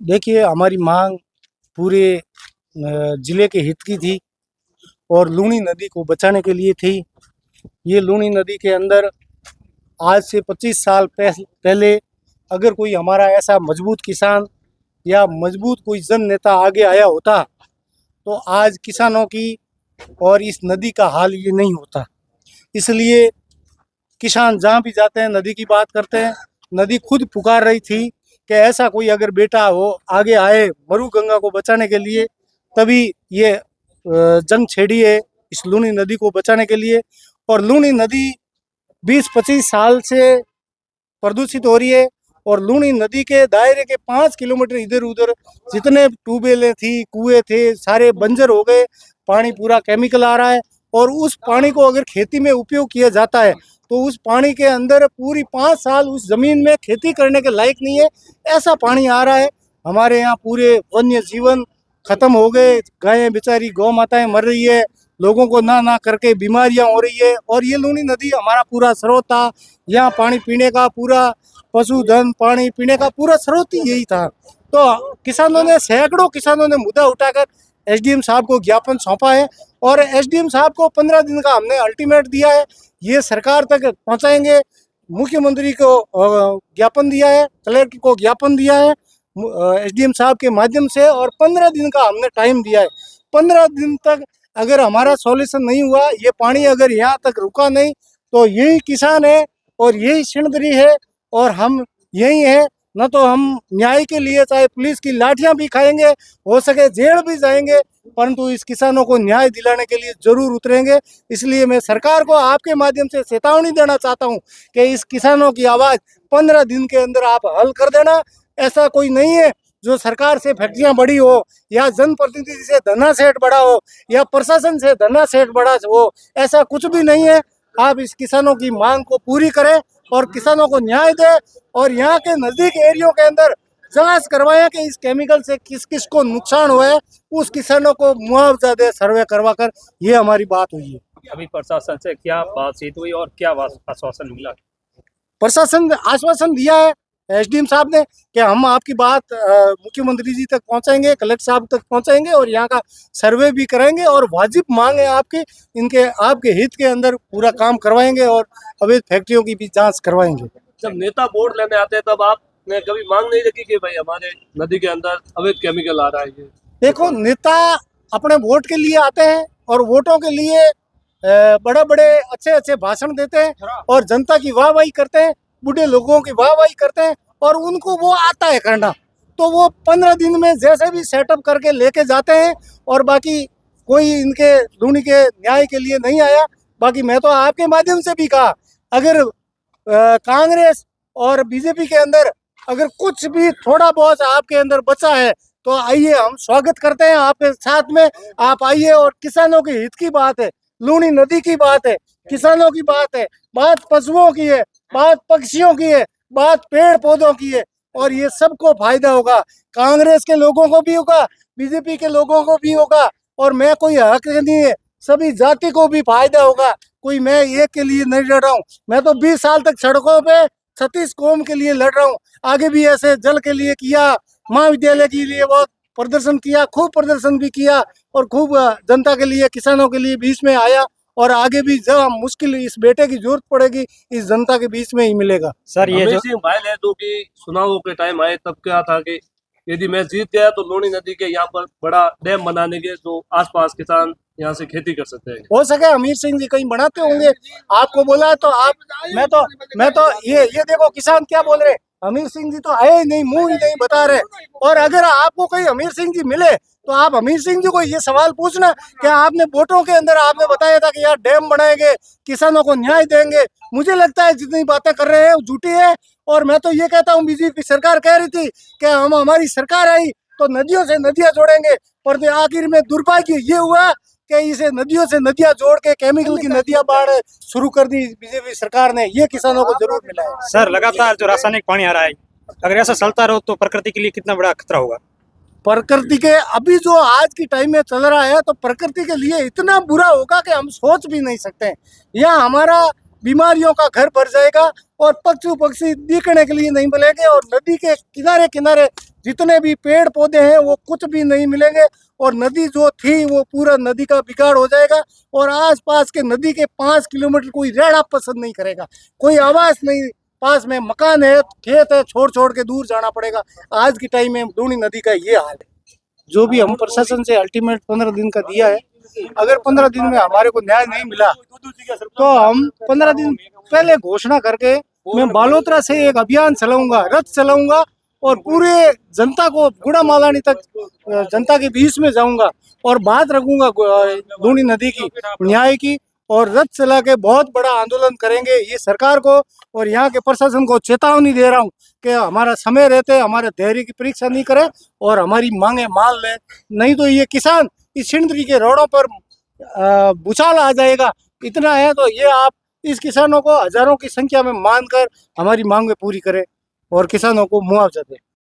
देखिए, हमारी मांग पूरे जिले के हित की थी और लूनी नदी को बचाने के लिए थी। ये लूनी नदी के अंदर आज से 25 साल पहले अगर कोई हमारा ऐसा मजबूत किसान या मजबूत कोई जन नेता आगे आया होता तो आज किसानों की और इस नदी का हाल ये नहीं होता। इसलिए किसान जहाँ भी जाते हैं नदी की बात करते हैं। नदी खुद पुकार रही थी कि ऐसा कोई अगर बेटा हो आगे आए मरु गंगा को बचाने के लिए, तभी ये जंग छेड़ी है इस लूनी नदी को बचाने के लिए। और लूनी नदी 20-25 साल से प्रदूषित हो रही है और लूनी नदी के दायरे के 5 किलोमीटर इधर उधर जितने ट्यूबवेलें थी, कुएं थे, सारे बंजर हो गए। पानी पूरा केमिकल आ रहा है और उस पानी को अगर खेती में उपयोग किया जाता है तो उस पानी के अंदर पूरी 5 साल उस जमीन में खेती करने के लायक नहीं है, ऐसा पानी आ रहा है। हमारे यहाँ पूरे वन्य जीवन खत्म हो गए, गायें बेचारी गौ माताएं मर रही है, लोगों को ना करके बीमारियां हो रही है। और ये लूनी नदी हमारा पूरा स्रोत था, यहाँ पानी पीने का पूरा पशुधन पानी पीने का पूरा स्रोत ही यही था। तो किसानों ने सैकड़ों किसानों ने मुद्दा उठाकर एसडीएम साहब को ज्ञापन सौंपा है और एसडीएम साहब को 15 दिन का हमने अल्टीमेट दिया है, ये सरकार तक पहुंचाएंगे। मुख्यमंत्री को ज्ञापन दिया है, कलेक्टर को ज्ञापन दिया है एसडीएम साहब के माध्यम से और 15 दिन का हमने टाइम दिया है। 15 दिन तक अगर हमारा सॉल्यूशन नहीं हुआ, ये पानी अगर यहाँ तक रुका नहीं, तो यही किसान है और यही सिणदरी है और हम यही है। न तो हम न्याय के लिए चाहे पुलिस की लाठियां भी खाएंगे, हो सके जेल भी जाएंगे, परंतु इस किसानों को न्याय दिलाने के लिए जरूर उतरेंगे। इसलिए मैं सरकार को आपके माध्यम से चेतावनी देना चाहता हूं कि इस किसानों की आवाज़ 15 दिन के अंदर आप हल कर देना। ऐसा कोई नहीं है जो सरकार से फैक्ट्रियां बड़ी हो या जनप्रतिनिधि से धरना सेठ बड़ा हो या प्रशासन से धरना सेठ बड़ा हो, ऐसा कुछ भी नहीं है। आप इस किसानों की मांग को पूरी करें और किसानों को न्याय दें और यहाँ के नजदीक एरियो के अंदर जांच करवाएं कि इस केमिकल से किस किस को नुकसान हुआ है, उस किसानों को मुआवजा दे सर्वे करवा कर। ये हमारी बात हुई है। अभी प्रशासन से क्या बातचीत हुई और क्या आश्वासन मिला? प्रशासन ने आश्वासन दिया है एसडीएम साहब ने कि हम आपकी बात मुख्यमंत्री जी तक पहुंचाएंगे, कलेक्टर साहब तक पहुंचाएंगे और यहाँ का सर्वे भी कराएंगे और वाजिब मांग है आपकी, इनके आपके हित के अंदर पूरा काम करवाएंगे और अवैध फैक्ट्रियों की भी जांच करवाएंगे। जब नेता वोट लेने आते हैं तब आपने कभी मांग नहीं रखी कि भाई हमारे नदी के अंदर अवैध केमिकल आ रहा है? देखो, नेता अपने वोट के लिए आते हैं और वोटों के लिए बड़े बड़े अच्छे अच्छे भाषण देते हैं और जनता की वाहवाही करते हैं, बूढ़े लोगों की वाहवाही करते हैं और उनको वो आता है करना। तो वो 15 दिन में जैसे भी सेटअप करके लेके जाते हैं और बाकी कोई इनके लूनी के न्याय के लिए नहीं आया। बाकी मैं तो आपके माध्यम से भी कहा, अगर कांग्रेस और बीजेपी के अंदर अगर कुछ भी थोड़ा बहुत आपके अंदर बचा है तो आइए, हम स्वागत करते हैं आपके साथ में। आप आइए और किसानों के हित की बात है, लूनी नदी की बात है, किसानों की बात है, बात पशुओं की है, बात पक्षियों की है, बात पेड़ पौधों की है और ये सबको फायदा होगा। कांग्रेस के लोगों को भी होगा, बीजेपी के लोगों को भी होगा और मैं कोई हक नहीं है, सभी जाति को भी फायदा होगा। कोई मैं एक के लिए नहीं लड़ रहा हूँ, मैं तो 20 साल तक सड़कों पे 36 कौम के लिए लड़ रहा हूँ। आगे भी ऐसे जल के लिए किया, महाविद्यालय के लिए बहुत प्रदर्शन किया, खूब प्रदर्शन भी किया और खूब जनता के लिए किसानों के लिए बीच में आया और आगे भी जब मुश्किल इस बेटे की जरूरत पड़ेगी इस जनता के बीच में ही मिलेगा। सर ये जो भाई है तो कि चुनावों के टाइम आए तब क्या था कि यदि मैं जीत गया तो लूनी नदी के यहाँ पर बड़ा डैम बनाने के जो आसपास किसान यहाँ से खेती कर सकते हैं। हो सके हमीर सिंह जी कहीं बनाते होंगे, आपको बोला है तो आप मैं तो ये देखो किसान क्या बोल रहे, हमीर सिंह जी तो आए ही नहीं, मुंह ही नहीं बता रहे। और अगर आपको कोई हमीर सिंह जी मिले तो आप हमीर सिंह जी को ये सवाल पूछना कि आपने वोटों के अंदर आपने बताया था कि यार डैम बनाएंगे, किसानों को न्याय देंगे। मुझे लगता है जितनी बातें कर रहे हैं वो झूठी है। और मैं तो ये कहता हूँ, बीजेपी सरकार कह रही थी कि हम हमारी सरकार आई तो नदियों से नदियां जोड़ेंगे, पर आखिर में दुर्भाग्य ये हुआ कि इसे नदियों से नदियां जोड़ के केमिकल की नदियां बाढ़ शुरू कर दी बीजेपी सरकार ने। ये किसानों को जरूर मिला है। सर लगातार जो रासायनिक पानी आ रहा है, अगर ऐसा चलता रहो तो प्रकृति के लिए कितना बड़ा खतरा होगा? प्रकृति के अभी जो आज की टाइम में चल रहा है तो प्रकृति के लिए इतना बुरा होगा कि हम सोच भी नहीं सकते। यहाँ हमारा बीमारियों का घर भर जाएगा और पशु पक्षी दिखने के लिए नहीं मिलेंगे और नदी के किनारे किनारे जितने भी पेड़ पौधे हैं वो कुछ भी नहीं मिलेंगे और नदी जो थी वो पूरा नदी का बिगाड़ हो जाएगा और आसपास के नदी के 5 किलोमीटर कोई रहना पसंद नहीं करेगा, कोई आवास नहीं, पास में मकान है, खेत है, छोड़ छोड़ के दूर जाना पड़ेगा। आज की टाइम में लूनी नदी का ये हाल है। जो भी हम प्रशासन से अल्टीमेट 15 दिन का दिया है, अगर 15 दिन में हमारे को न्याय नहीं मिला तो हम 15 दिन पहले घोषणा करके मैं बालोतरा से एक अभियान चलाऊंगा, रथ चलाऊंगा और पूरे जनता को गुड़ा मालानी तक जनता के बीच में जाऊंगा और बात रखूंगा लूनी नदी की न्याय की और रथ चला के बहुत बड़ा आंदोलन करेंगे। ये सरकार को और यहाँ के प्रशासन को चेतावनी दे रहा हूँ कि हमारा समय रहते हमारे धैर्य की परीक्षा नहीं करे और हमारी मांगे मान ले, नहीं तो ये किसान इस सिंदरी के रोडों पर भूचाल आ जाएगा। इतना है तो ये आप इस किसानों को हजारों की संख्या में मानकर हमारी मांगे पूरी करें और किसानों को मुआवजा दें।